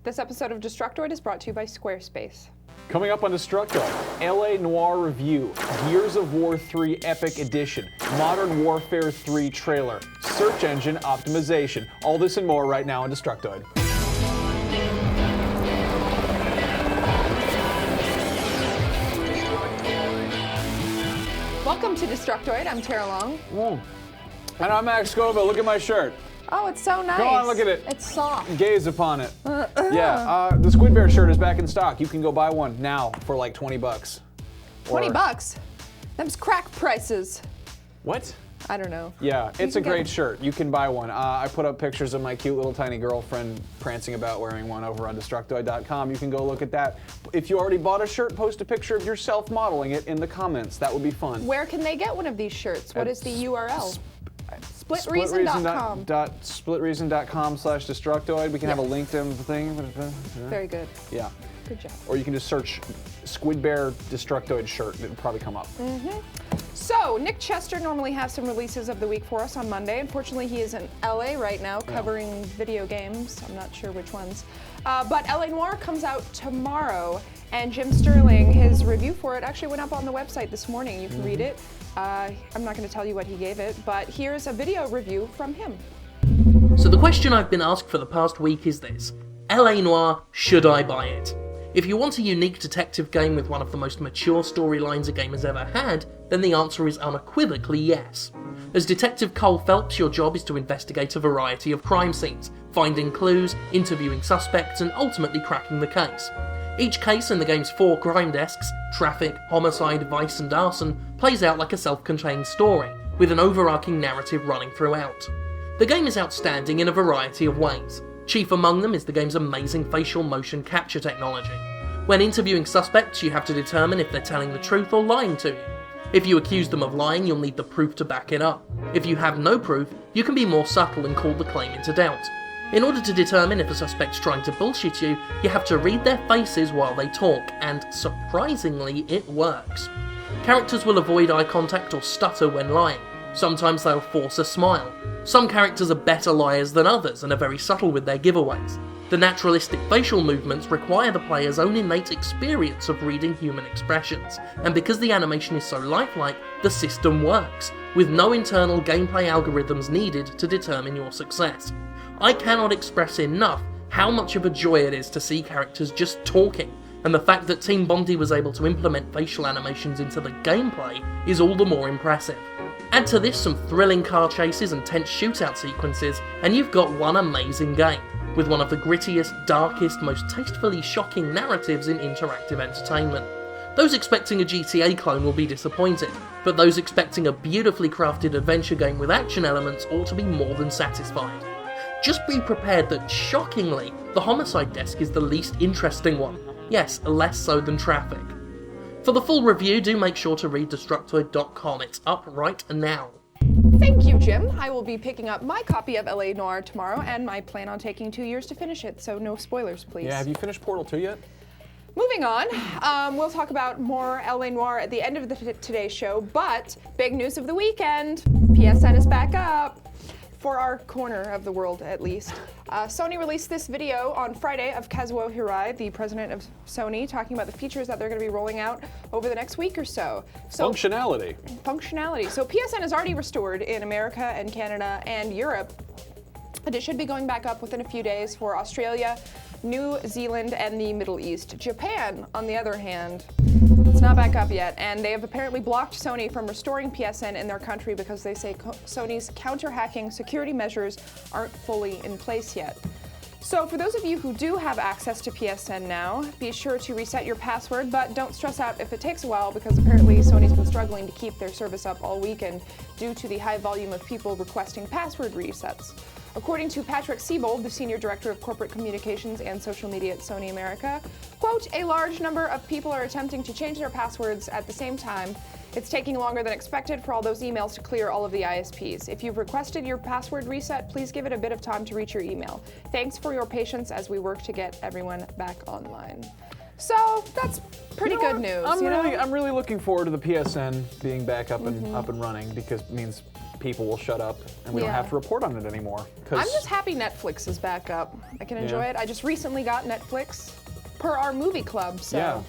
This episode of Destructoid is brought to you by Squarespace. Coming up on Destructoid, LA Noire review, Gears of War 3 Epic Edition, Modern Warfare 3 trailer, search engine optimization. All this and more right now on Destructoid. Welcome to Destructoid. I'm Tara Long. And I'm Max Scoville. Look at my shirt. Oh, it's so nice. Go on, look at it. It's soft. Gaze upon it. The Squid Bear shirt is back in stock. You can go buy one now for like 20 bucks. 20 bucks? Them's crack prices. What? I don't know. Yeah, it's a great shirt. You can buy one. I put up pictures of my cute little tiny girlfriend prancing about wearing one over on Destructoid.com. You can go look at that. If you already bought a shirt, post a picture of yourself modeling it in the comments. That would be fun. Where can they get one of these shirts? What is the URL? Splitreason.com. Splitreason.com/Destructoid. We can have a link to the thing. Very good. Yeah. Good job. Or you can just search Squid Bear Destructoid shirt. It'll probably come up. So, Nick Chester normally has some releases of the week for us on Monday. Unfortunately, he is in LA right now covering video games. I'm not sure which ones. But LA Noire comes out tomorrow, and Jim Sterling, his review for it actually went up on the website this morning. You can read it. I'm not going to tell you what he gave it, but here's a video review from him. So the question I've been asked for the past week is this: LA Noire, should I buy it? If you want a unique detective game with one of the most mature storylines a game has ever had, then the answer is unequivocally yes. As Detective Cole Phelps, your job is to investigate a variety of crime scenes, finding clues, interviewing suspects, and ultimately cracking the case. Each case in the game's 4 crime desks, traffic, homicide, vice, and arson, plays out like a self-contained story, with an overarching narrative running throughout. The game is outstanding in a variety of ways. Chief among them is the game's amazing facial motion capture technology. When interviewing suspects, you have to determine if they're telling the truth or lying to you. If you accuse them of lying, you'll need the proof to back it up. If you have no proof, you can be more subtle and call the claim into doubt. In order to determine if a suspect's trying to bullshit you, you have to read their faces while they talk, and surprisingly, it works. Characters will avoid eye contact or stutter when lying. Sometimes they'll force a smile. Some characters are better liars than others and are very subtle with their giveaways. The naturalistic facial movements require the player's own innate experience of reading human expressions, and because the animation is so lifelike, the system works, with no internal gameplay algorithms needed to determine your success. I cannot express enough how much of a joy it is to see characters just talking, and the fact that Team Bondi was able to implement facial animations into the gameplay is all the more impressive. Add to this some thrilling car chases and tense shootout sequences, and you've got one amazing game, with one of the grittiest, darkest, most tastefully shocking narratives in interactive entertainment. Those expecting a GTA clone will be disappointed, but those expecting a beautifully crafted adventure game with action elements ought to be more than satisfied. Just be prepared that, shockingly, the homicide desk is the least interesting one. Yes, less so than traffic. For the full review, do make sure to read Destructoid.com. It's up right now. Thank you, Jim. I will be picking up my copy of LA Noire tomorrow, and I plan on taking 2 years to finish it, so no spoilers, please. Yeah, have you finished Portal 2 yet? Moving on, we'll talk about more LA Noire at the end of today's show, but big news of the weekend, PSN is back up. For our corner of the world, at least. Sony released this video on Friday of Kazuo Hirai, the president of Sony, talking about the features that they're going to be rolling out over the next week or so. Functionality. So PSN is already restored in America and Canada and Europe, and it should be going back up within a few days for Australia, New Zealand, and the Middle East. Japan, on the other hand, it's not back up yet, and they have apparently blocked Sony from restoring PSN in their country because they say Sony's counter-hacking security measures aren't fully in place yet. So for those of you who do have access to PSN now, be sure to reset your password, but don't stress out if it takes a while because apparently Sony's been struggling to keep their service up all weekend due to the high volume of people requesting password resets. According to Patrick Siebold, the Senior Director of Corporate Communications and Social Media at Sony America, quote, a large number of people are attempting to change their passwords at the same time. It's taking longer than expected for all those emails to clear all of the ISPs. If you've requested your password reset, please give it a bit of time to reach your email. Thanks for your patience as we work to get everyone back online. So that's pretty good news. I'm really looking forward to the PSN being back up and running because it means people will shut up and we don't Yeah. have to report on it anymore. I'm just happy Netflix is back up. I can enjoy it. I just recently got Netflix per our movie club, so. Yeah,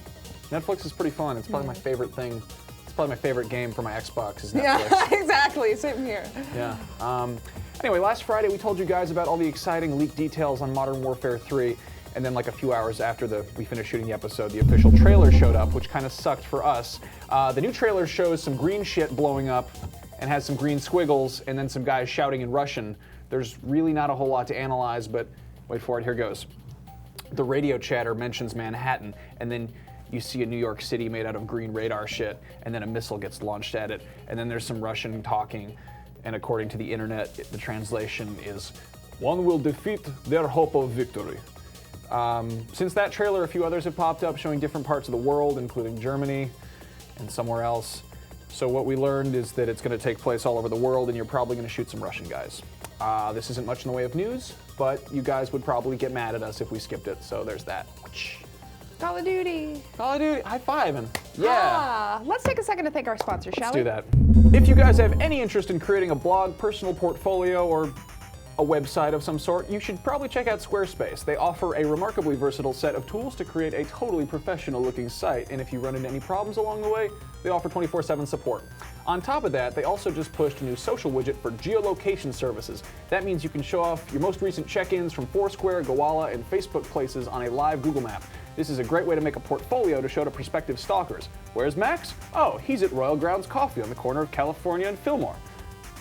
Netflix is pretty fun. It's probably my favorite thing. It's probably my favorite game for my Xbox is Netflix. Yeah, exactly. Same here. Yeah. Anyway, last Friday we told you guys about all the exciting leaked details on Modern Warfare 3, and then like a few hours after we finished shooting the episode, the official trailer showed up, which kind of sucked for us. The new trailer shows some green shit blowing up and has some green squiggles and then some guys shouting in Russian. There's really not a whole lot to analyze, but wait for it, here goes. The radio chatter mentions Manhattan, and then you see a New York City made out of green radar shit, and then a missile gets launched at it, and then there's some Russian talking, and according to the internet, the translation is, "One will defeat their hope of victory." Since that trailer, a few others have popped up showing different parts of the world, including Germany and somewhere else. So what we learned is that it's going to take place all over the world, and you're probably going to shoot some Russian guys. This isn't much in the way of news, but you guys would probably get mad at us if we skipped it, so there's that. Call of Duty. Call of Duty, high five, and yeah. Let's take a second to thank our sponsor, shall Let's we? do that. If you guys have any interest in creating a blog, personal portfolio, or a website of some sort, you should probably check out Squarespace. They offer a remarkably versatile set of tools to create a totally professional looking site, and if you run into any problems along the way, they offer 24/7 support. On top of that, they also just pushed a new social widget for geolocation services. That means you can show off your most recent check-ins from Foursquare, Gowalla, and Facebook places on a live Google map. This is a great way to make a portfolio to show to prospective stalkers. Where's Max? Oh, he's at Royal Grounds Coffee on the corner of California and Fillmore.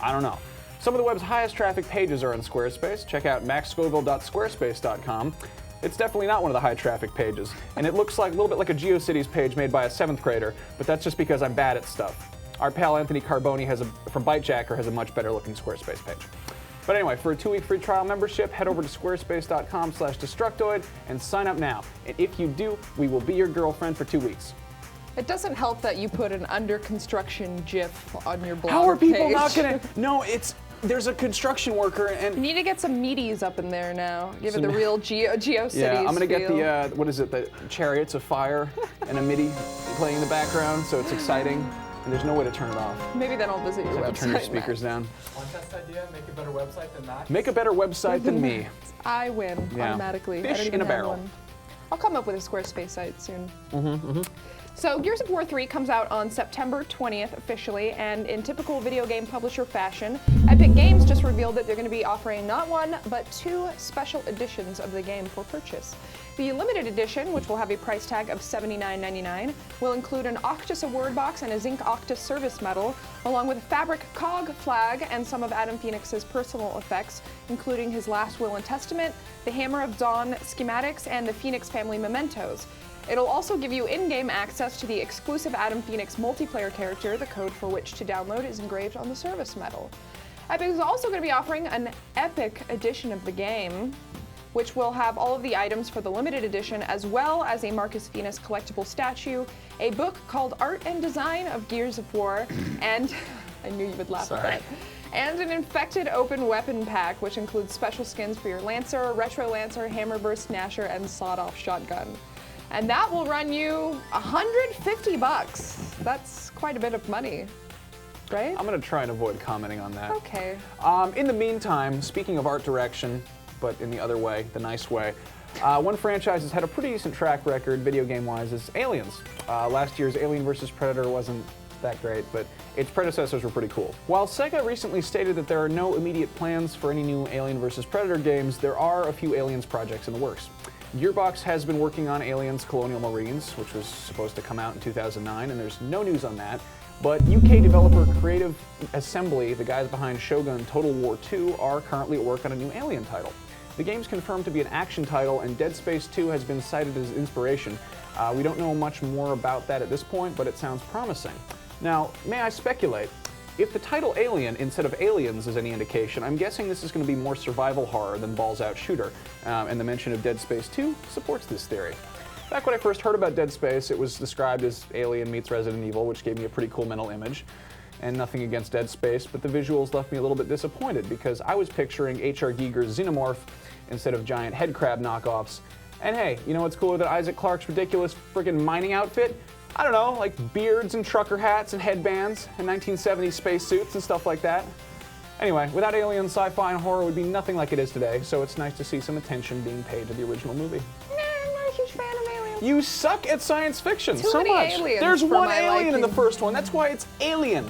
I don't know. Some of the web's highest traffic pages are on Squarespace. Check out maxscoville.squarespace.com. It's definitely not one of the high traffic pages, and it looks like a little bit like a GeoCities page made by a 7th grader, but that's just because I'm bad at stuff. Our pal Anthony Carboni from Bytejacker has a much better looking Squarespace page. But anyway, for a 2-week free trial membership, head over to squarespace.com/Destructoid and sign up now. And if you do, we will be your girlfriend for 2 weeks. It doesn't help that you put an under construction GIF on your blog How are people page. not gonna? No, there's a construction worker You and. need to get some meaties up in there now. Give it Some- the real GeoCities Yeah, I'm gonna get feel. the what is it? The Chariots of Fire and a MIDI playing in the background, so it's exciting. And there's no way to turn it off. Maybe then I'll visit your You have website. to turn your speakers down. Contest idea, make a better website than that. Make a better website than me. I win Yeah. automatically. I Fish don't even in a have barrel. one. I'll come up with a Squarespace site soon. So Gears of War 3 comes out on September 20th officially, and in typical video game publisher fashion, Epic Games just revealed that they're going to be offering not one, but 2 special editions of the game for purchase. The limited edition, which will have a price tag of $79.99, will include an Octus Award box and a Zinc Octus service medal, along with a fabric COG flag and some of Adam Phoenix's personal effects, including his last will and testament, the Hammer of Dawn schematics, and the Phoenix family mementos. It'll also give you in-game access to the exclusive Adam Phoenix multiplayer character, the code for which to download is engraved on the service medal. Epic is also going to be offering an Epic edition of the game, which will have all of the items for the limited edition, as well as a Marcus Phoenix collectible statue, a book called Art and Design of Gears of War, and I knew you would laugh at that. And an infected open weapon pack, which includes special skins for your Lancer, Retro Lancer, Hammerburst Gnasher, and Sawed-Off Shotgun. And that will run you $150. That's quite a bit of money, right? I'm gonna try and avoid commenting on that. Okay. In the meantime, speaking of art direction, but in the other way, the nice way, one franchise has had a pretty decent track record, video game-wise, is Aliens. Last year's Alien vs. Predator wasn't that great, but its predecessors were pretty cool. While Sega recently stated that there are no immediate plans for any new Alien vs. Predator games, there are a few Aliens projects in the works. Gearbox has been working on Aliens Colonial Marines, which was supposed to come out in 2009, and there's no news on that. But UK developer Creative Assembly, the guys behind Shogun Total War 2, are currently at work on a new Alien title. The game's confirmed to be an action title, and Dead Space 2 has been cited as inspiration. We don't know much more about that at this point, but it sounds promising. Now, may I speculate? If the title Alien instead of Aliens is any indication, I'm guessing this is going to be more survival horror than balls-out shooter, and the mention of Dead Space 2 supports this theory. Back when I first heard about Dead Space, it was described as Alien meets Resident Evil, which gave me a pretty cool mental image. And nothing against Dead Space, but the visuals left me a little bit disappointed because I was picturing H.R. Giger's Xenomorph instead of giant head crab knockoffs. And hey, you know what's cooler than Isaac Clarke's ridiculous friggin' mining outfit? I don't know, like beards and trucker hats and headbands and 1970s space suits and stuff like that. Anyway, without alien sci-fi and horror, it would be nothing like it is today, so it's nice to see some attention being paid to the original movie. Nah, I'm not a huge fan of aliens. You suck at science fiction Too so many much. aliens There's for one my alien in the liking. first one. That's why it's Alien.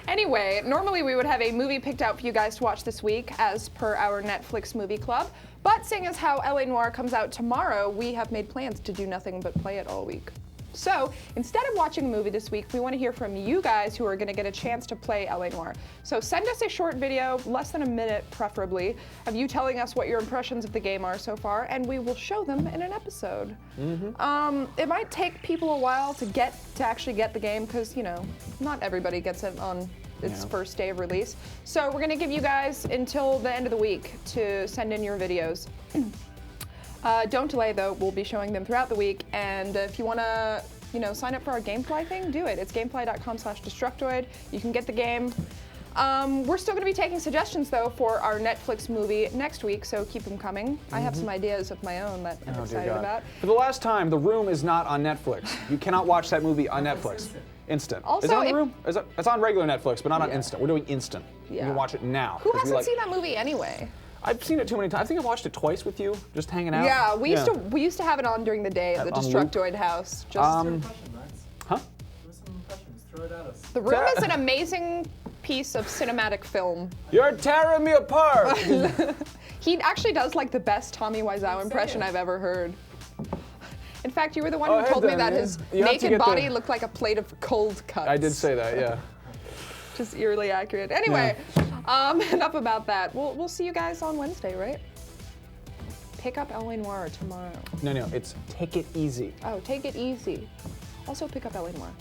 Anyway, normally we would have a movie picked out for you guys to watch this week as per our Netflix movie club. But seeing as how LA Noire comes out tomorrow, we have made plans to do nothing but play it all week. So instead of watching a movie this week, we want to hear from you guys who are going to get a chance to play LA Noire. So send us a short video, less than a minute preferably, of you telling us what your impressions of the game are so far, and we will show them in an episode. It might take people a while to actually get the game because, you know, not everybody gets it on its first day of release. So we're going to give you guys until the end of the week to send in your videos. Don't delay though, we'll be showing them throughout the week, and if you want to, you know, sign up for our Gamefly thing, do it. It's gamefly.com/Destructoid. You can get the game. We're still going to be taking suggestions though for our Netflix movie next week, so keep them coming. I have some ideas of my own that I'm excited about. For the last time, The Room is not on Netflix. You cannot watch that movie on Netflix. Instant. Also, is it on The if- Room? It's on regular Netflix, but not on Instant. We're doing Instant. You Yeah. can watch it now. Who 'cause we hasn't seen that movie anyway? I've seen it too many times. I think I've watched it twice with you, just hanging out. Yeah, we used to have it on during the day at the On loop? Destructoid house. Just Huh? Give us some impressions. Throw it at us. The Room is an amazing piece of cinematic film. You're tearing me apart. He actually does like the best Tommy Wiseau impression I've ever heard. In fact, you were the one who hey, told me Dan, that man. his You have to naked get body the- looked like a plate of cold cuts. I did say that, yeah. Just eerily accurate. Anyway, enough about that. We'll see you guys on Wednesday, right? Pick up LA Noire tomorrow. No, it's Take It Easy. Oh, take it easy. Also pick up LA Noire.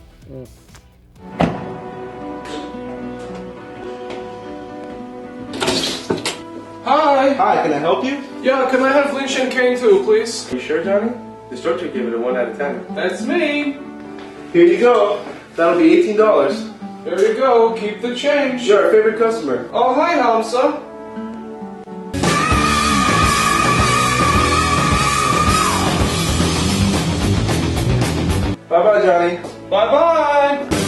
Hi! Hi, can I help you? Yeah, can I have Lynch and Kane too, please? You sure, Johnny? Destructoid gave it a 1 out of 10. That's me. Here you go. That'll be $18. There you go. Keep the change. You're our favorite customer. Oh, hi, Hamza. Bye-bye, Johnny. Bye-bye.